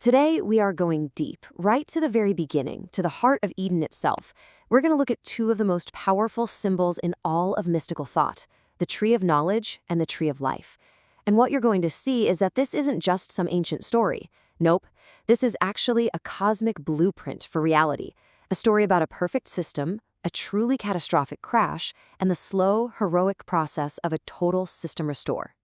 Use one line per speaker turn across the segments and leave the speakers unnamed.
Today, we are going deep, right to the very beginning, to the heart of Eden itself. We're going to look at two of the most powerful symbols in all of mystical thought, the tree of knowledge and the tree of life. And what you're going to see is that this isn't just some ancient story. Nope, this is actually a cosmic blueprint for reality, a story about a perfect system, a truly catastrophic crash, and the slow, heroic process of a total system restore.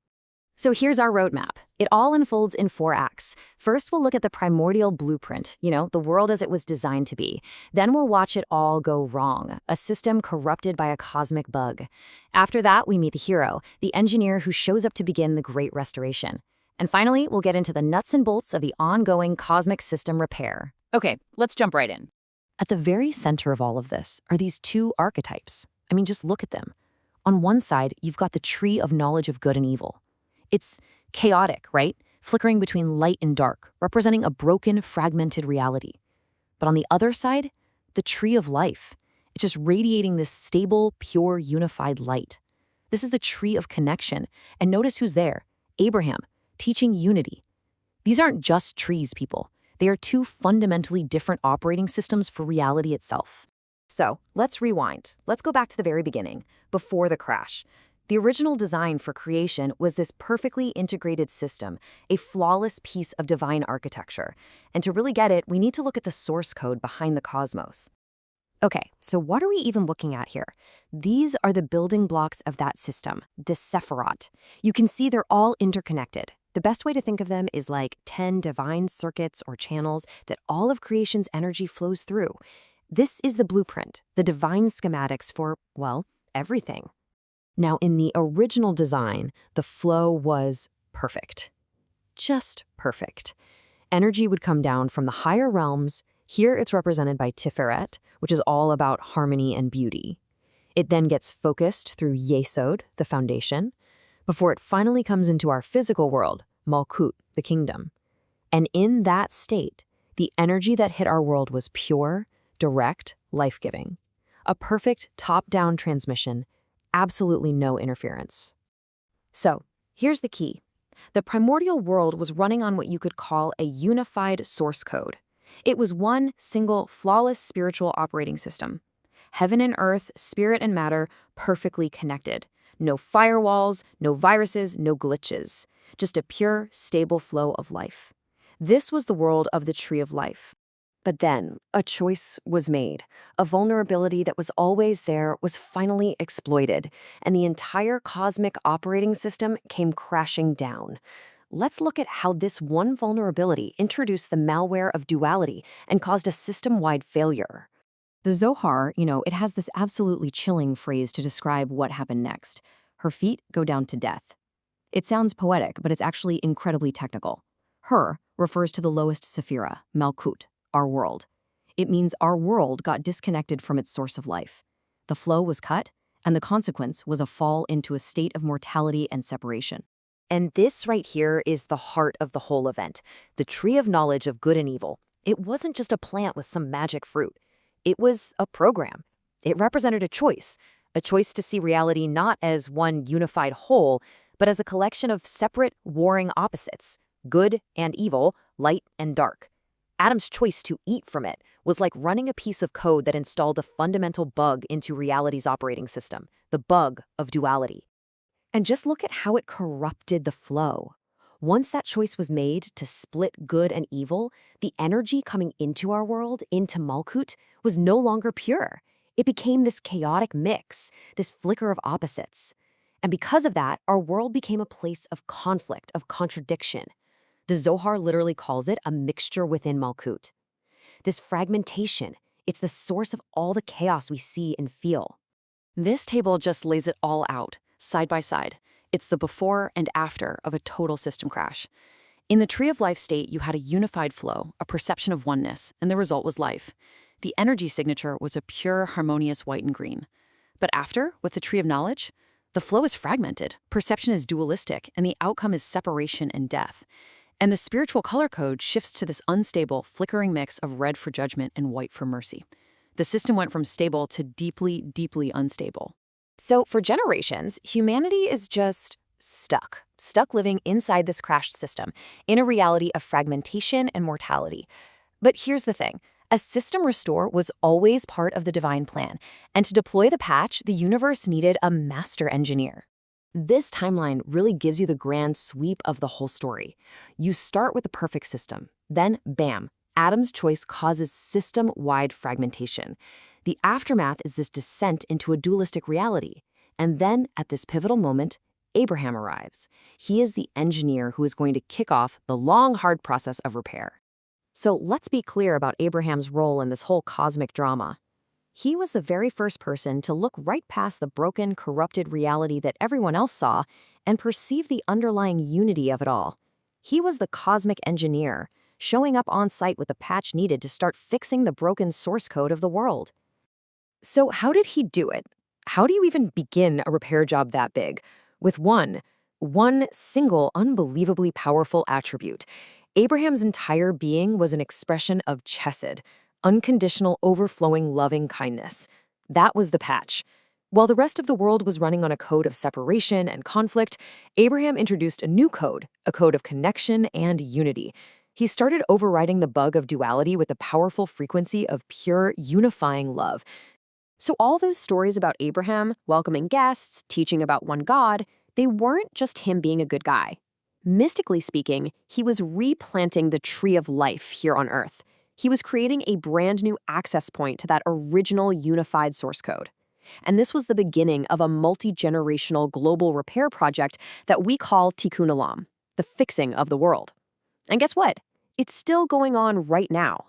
So here's our roadmap. It all unfolds in 4 acts. First, we'll look at the primordial blueprint, the world as it was designed to be. Then we'll watch it all go wrong, a system corrupted by a cosmic bug. After that, we meet the hero, the engineer who shows up to begin the Great Restoration. And finally, we'll get into the nuts and bolts of the ongoing cosmic system repair. Okay, let's jump right in. At the very center of all of this are these 2 archetypes. Just look at them. On one side, you've got the tree of knowledge of good and evil. It's chaotic, right? Flickering between light and dark, representing a broken, fragmented reality. But on the other side, the tree of life. It's just radiating this stable, pure, unified light. This is the tree of connection. And notice who's there. Abraham, teaching unity. These aren't just trees, people. They are 2 fundamentally different operating systems for reality itself. So, let's rewind. Let's go back to the very beginning, before the crash. The original design for creation was this perfectly integrated system, a flawless piece of divine architecture. And to really get it, we need to look at the source code behind the cosmos. Okay, so what are we even looking at here? These are the building blocks of that system, the Sephirot. You can see they're all interconnected. The best way to think of them is like 10 divine circuits or channels that all of creation's energy flows through. This is the blueprint, the divine schematics for, everything. Now, in the original design, the flow was perfect. Just perfect. Energy would come down from the higher realms. Here it's represented by Tiferet, which is all about harmony and beauty. It then gets focused through Yesod, the foundation, before it finally comes into our physical world, Malkut, the kingdom. And in that state, the energy that hit our world was pure, direct, life-giving. A perfect top-down transmission, absolutely no interference. So, here's the key. The primordial world was running on what you could call a unified source code. It was one single, flawless spiritual operating system. Heaven and earth, spirit and matter, perfectly connected. No firewalls, no viruses, no glitches. Just a pure, stable flow of life. This was the world of the tree of life. But then, a choice was made. A vulnerability that was always there was finally exploited, and the entire cosmic operating system came crashing down. Let's look at how this one vulnerability introduced the malware of duality and caused a system-wide failure. The Zohar, it has this absolutely chilling phrase to describe what happened next. Her feet go down to death. It sounds poetic, but it's actually incredibly technical. Her refers to the lowest Sephira, Malkut, our world. It means our world got disconnected from its source of life. The flow was cut, and the consequence was a fall into a state of mortality and separation. And this right here is the heart of the whole event, the tree of knowledge of good and evil. It wasn't just a plant with some magic fruit. It was a program. It represented a choice to see reality not as one unified whole, but as a collection of separate, warring opposites, good and evil, light and dark. Adam's choice to eat from it was like running a piece of code that installed a fundamental bug into reality's operating system, the bug of duality. And just look at how it corrupted the flow. Once that choice was made to split good and evil, the energy coming into our world, into Malkut, was no longer pure. It became this chaotic mix, this flicker of opposites. And because of that, our world became a place of conflict, of contradiction. The Zohar literally calls it a mixture within Malkut. This fragmentation, it's the source of all the chaos we see and feel. This table just lays it all out, side by side. It's the before and after of a total system crash. In the tree of life state, you had a unified flow, a perception of oneness, and the result was life. The energy signature was a pure, harmonious white and green. But after, with the tree of knowledge, the flow is fragmented, perception is dualistic, and the outcome is separation and death. And the spiritual color code shifts to this unstable, flickering mix of red for judgment and white for mercy. The system went from stable to deeply, deeply unstable. So for generations, humanity is just stuck living inside this crashed system, in a reality of fragmentation and mortality. But here's the thing. A system restore was always part of the divine plan, and to deploy the patch, the universe needed a master engineer. This timeline really gives you the grand sweep of the whole story. You start with the perfect system, then bam, Adam's choice causes system-wide fragmentation. The aftermath is this descent into a dualistic reality. And then, at this pivotal moment, Abraham arrives. He is the engineer who is going to kick off the long, hard process of repair. So let's be clear about Abraham's role in this whole cosmic drama. He was the very first person to look right past the broken, corrupted reality that everyone else saw and perceive the underlying unity of it all. He was the cosmic engineer, showing up on site with the patch needed to start fixing the broken source code of the world. So how did he do it? How do you even begin a repair job that big? With one single, unbelievably powerful attribute. Abraham's entire being was an expression of chesed, unconditional, overflowing, loving kindness. That was the patch. While the rest of the world was running on a code of separation and conflict, Abraham introduced a new code, a code of connection and unity. He started overriding the bug of duality with the powerful frequency of pure, unifying love. So all those stories about Abraham, welcoming guests, teaching about one God, they weren't just him being a good guy. Mystically speaking, he was replanting the tree of life here on Earth. He was creating a brand new access point to that original unified source code. And this was the beginning of a multi-generational global repair project that we call Tikkun Olam, the fixing of the world. And guess what? It's still going on right now.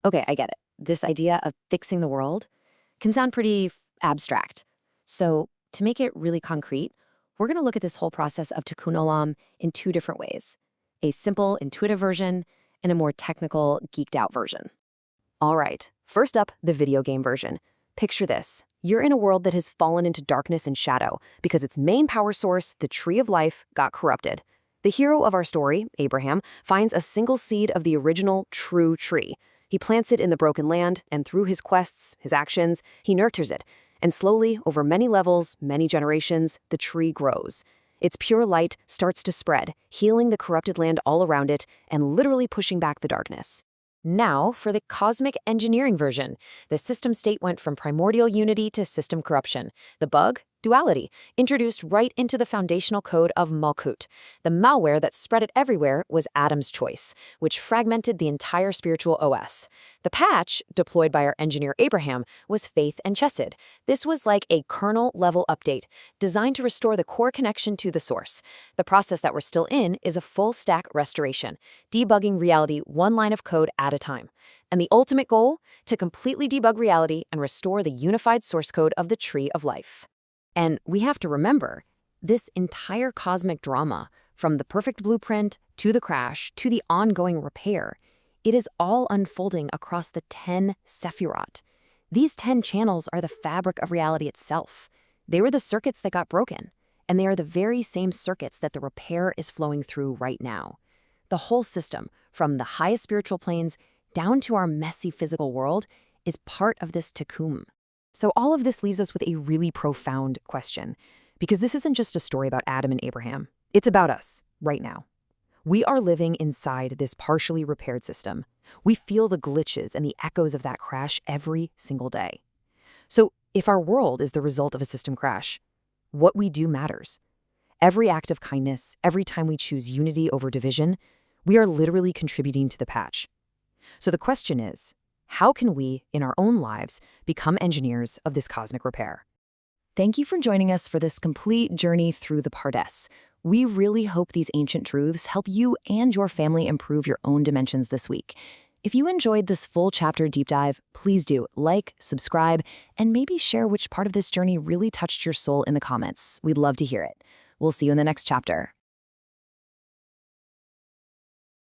Okay, I get it. This idea of fixing the world can sound pretty abstract. So to make it really concrete, we're going to look at this whole process of Tikkun Olam in two different ways. A simple, intuitive version and a more technical, geeked-out version. All right, first up, the video game version. Picture this. You're in a world that has fallen into darkness and shadow because its main power source, the tree of life, got corrupted. The hero of our story, Abraham, finds a single seed of the original true tree. He plants it in the broken land, and through his quests, his actions, he nurtures it. And slowly, over many levels, many generations, the tree grows. Its pure light starts to spread, healing the corrupted land all around it and literally pushing back the darkness. Now, for the cosmic engineering version, the system state went from primordial unity to system corruption. The bug? Duality, introduced right into the foundational code of Malkut. The malware that spread it everywhere was Adam's choice, which fragmented the entire spiritual OS. The patch, deployed by our engineer Abraham, was faith and chesed. This was like a kernel-level update, designed to restore the core connection to the source. The process that we're still in is a full-stack restoration, debugging reality one line of code at a time. And the ultimate goal? To completely debug reality and restore the unified source code of the tree of life. And we have to remember, this entire cosmic drama, from the perfect blueprint to the crash to the ongoing repair, it is all unfolding across the 10 Sephirot. These 10 channels are the fabric of reality itself. They were the circuits that got broken, and they are the very same circuits that the repair is flowing through right now. The whole system, from the highest spiritual planes down to our messy physical world, is part of this tikkun. So all of this leaves us with a really profound question, because this isn't just a story about Adam and Abraham. It's about us, right now. We are living inside this partially repaired system. We feel the glitches and the echoes of that crash every single day. So if our world is the result of a system crash, what we do matters. Every act of kindness, every time we choose unity over division, we are literally contributing to the patch. So the question is, how can we, in our own lives, become engineers of this cosmic repair? Thank you for joining us for this complete journey through the Pardes. We really hope these ancient truths help you and your family improve your own dimensions this week. If you enjoyed this full chapter deep dive, please do like, subscribe, and maybe share which part of this journey really touched your soul in the comments. We'd love to hear it. We'll see you in the next chapter.